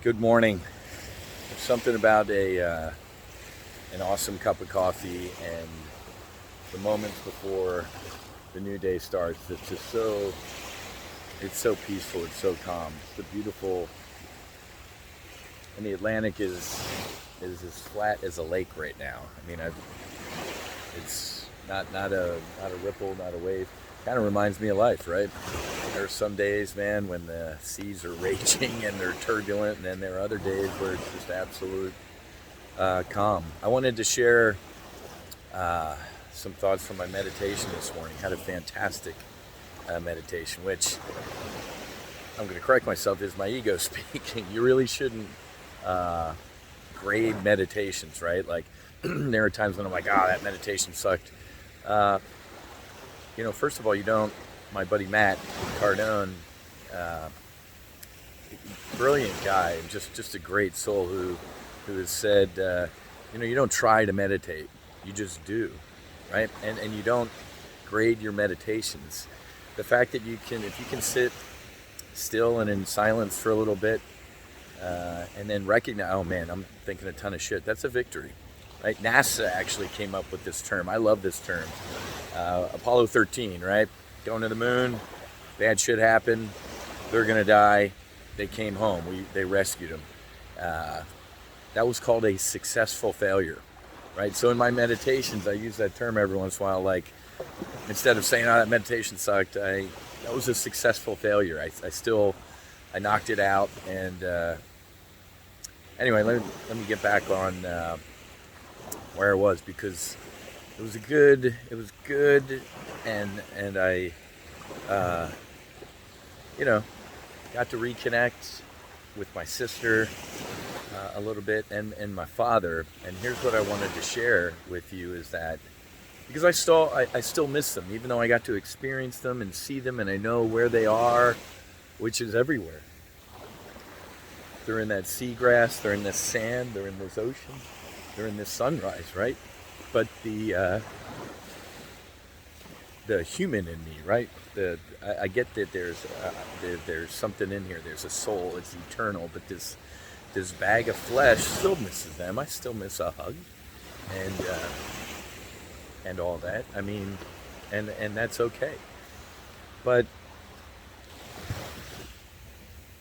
Good morning. There's something about an awesome cup of coffee and the moments before the new day starts. It's so peaceful. It's so calm. It's the beautiful, and the Atlantic is as flat as a lake right now. It's not a ripple, not a wave. Kind of reminds me of life, right? There are some days, man, when the seas are raging and they're turbulent, and then there are other days where it's just absolute calm. I wanted to share some thoughts from my meditation this morning. Had a fantastic meditation, which I'm going to correct myself, is my ego speaking. You really shouldn't grade meditations, right? Like, there are times when I'm like, that meditation sucked. First of all, you don't. My buddy Matt Cardone, brilliant guy, and just a great soul who has said, you don't try to meditate, you just do, right? And you don't grade your meditations. The fact that if you can sit still and in silence for a little bit, and then recognize, oh man, I'm thinking a ton of shit, that's a victory, right? NASA actually came up with this term. I love this term. Apollo 13, right? Going to the moon, bad shit happened, they're gonna die. They came home. They rescued them. That was called a successful failure, right? So in my meditations, I use that term every once in a while. Like, instead of saying, that meditation sucked, that was a successful failure. I knocked it out. And anyway, let me get back on where I was, because it was good, and I got to reconnect with my sister a little bit, and my father. And here's what I wanted to share with you, is that because I still miss them, even though I got to experience them and see them, and I know where they are, which is everywhere. They're in that seagrass, they're in this sand, they're in this ocean, they're in this sunrise, right? But the human in me, right? I get that there's something in here. There's a soul. It's eternal. But this bag of flesh still misses them. I still miss a hug, and all that. And that's okay. But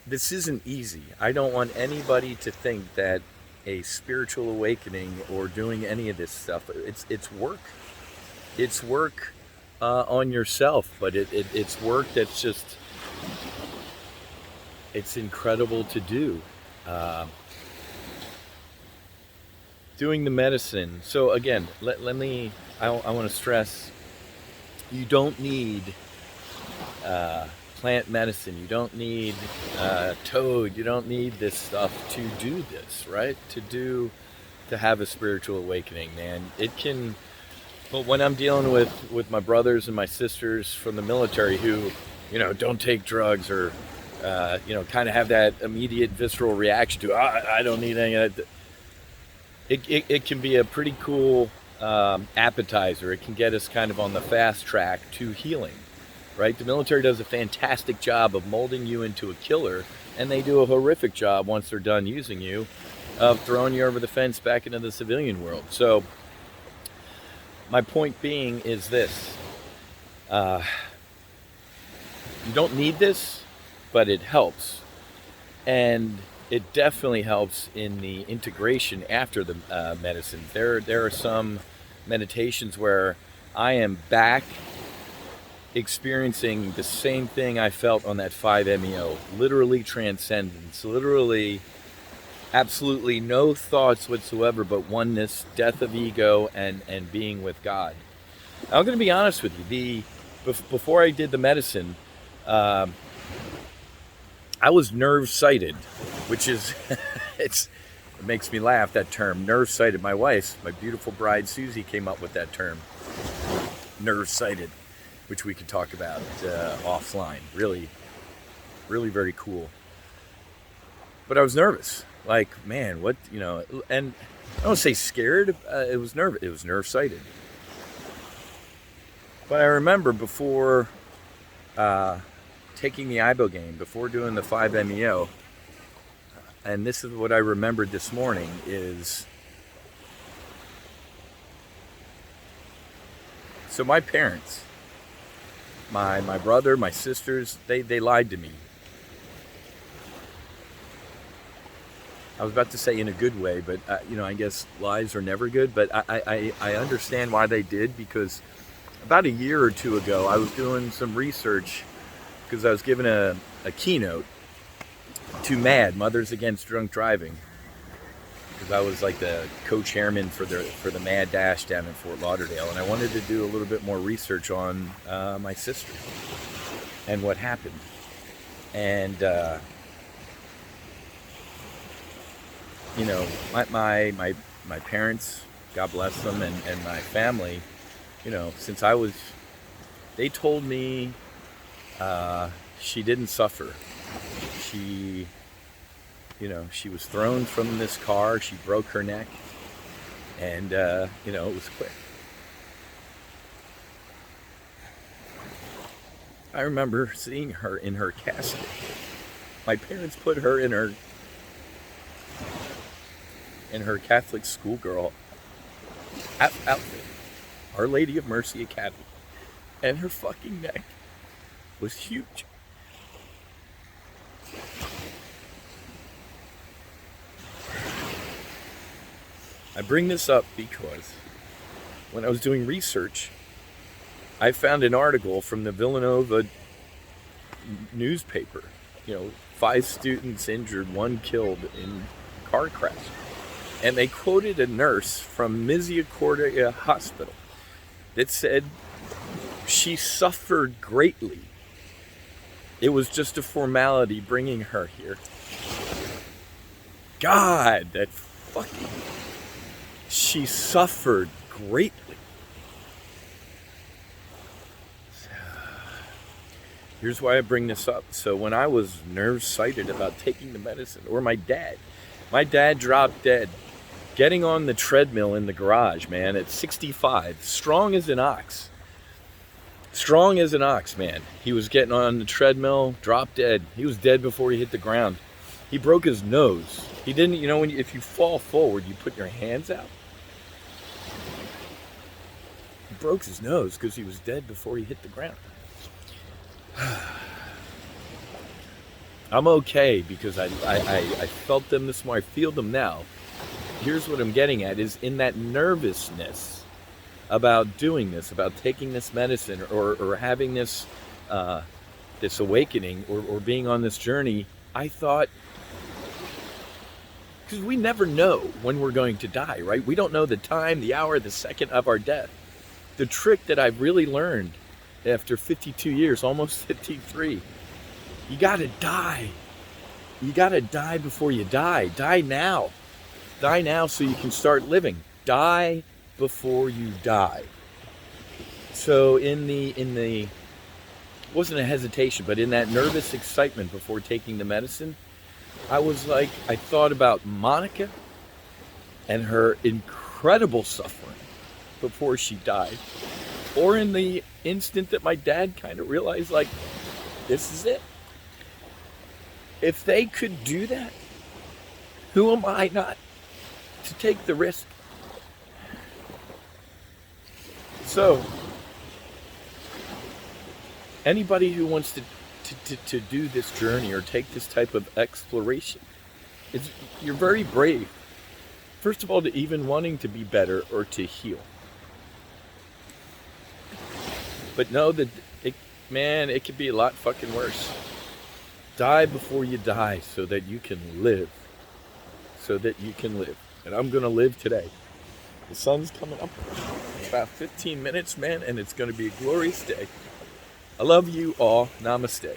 this isn't easy. I don't want anybody to think that a spiritual awakening or doing any of this stuff, it's work. It's work on yourself, but it's work that's just, it's incredible to do. Doing the medicine. So again, I want to stress, you don't need plant medicine. You don't need toad. You don't need this stuff to do this, right? To have a spiritual awakening, man. It can. But when I'm dealing with my brothers and my sisters from the military who, don't take drugs, or, kind of have that immediate visceral reaction to, I don't need any of that. It can be a pretty cool appetizer. It can get us kind of on the fast track to healing, right? The military does a fantastic job of molding you into a killer, and they do a horrific job once they're done using you of throwing you over the fence back into the civilian world. So my point being is this. You don't need this, but it helps. And it definitely helps in the integration after the medicine. There are some meditations where I am back experiencing the same thing I felt on that 5-MeO. Literally transcendence. Literally absolutely no thoughts whatsoever but oneness, death of ego, and being with God. I'm going to be honest with you. Before I did the medicine, I was nerve-sighted, which is, it makes me laugh, that term, nerve-sighted. My wife, my beautiful bride Susie, came up with that term, nerve-sighted, which we could talk about offline. Really, really very cool. But I was nervous. Like, man, what, and I don't say scared, it was nerve-sighted. But I remember before taking the ibogaine, before doing the 5-MeO, and this is what I remembered this morning, is so my parents, my brother, my sisters, they lied to me. I was about to say in a good way, but I guess lies are never good. But I understand why they did, because about a year or two ago, I was doing some research because I was given a keynote to MAD, Mothers Against Drunk Driving, because I was like the co-chairman for the MAD Dash down in Fort Lauderdale, and I wanted to do a little bit more research on my sister and what happened. And my parents, God bless them, and my family, since they told me she didn't suffer. She was thrown from this car, she broke her neck, and, it was quick. I remember seeing her in her casket. My parents put her in her Catholic schoolgirl outfit, Our Lady of Mercy Academy, and her fucking neck was huge. I bring this up because when I was doing research, I found an article from the Villanova newspaper. 5 students injured, 1 killed in car crash. And they quoted a nurse from Misericordia Hospital that said she suffered greatly. It was just a formality bringing her here. God, that fucking... She suffered greatly. Here's why I bring this up. So when I was nerve-sighted about taking the medicine, or my dad dropped dead getting on the treadmill in the garage, man, at 65, strong as an ox. Strong as an ox, man. He was getting on the treadmill, dropped dead. He was dead before he hit the ground. He broke his nose. He didn't, if you fall forward, you put your hands out. He broke his nose because he was dead before he hit the ground. I'm okay because I felt them this morning. I feel them now. Here's what I'm getting at, is in that nervousness about doing this, about taking this medicine, or having this this awakening, or being on this journey, I thought, because we never know when we're going to die, right? We don't know the time, the hour, the second of our death. The trick that I've really learned after 52 years, almost 53, you gotta die. You gotta die before you die. Die now. Die now so you can start living. Die before you die. So in the wasn't a hesitation, but in that nervous excitement before taking the medicine, I thought about Monica and her incredible suffering before she died. Or in the instant that my dad kind of realized, this is it. If they could do that, who am I not to take the risk? So, anybody who wants to do this journey or take this type of exploration, you're very brave. First of all, to even wanting to be better or to heal. But know that, it could be a lot fucking worse. Die before you die so that you can live. So that you can live. And I'm going to live today. The sun's coming up in about 15 minutes, man, and it's going to be a glorious day. I love you all. Namaste.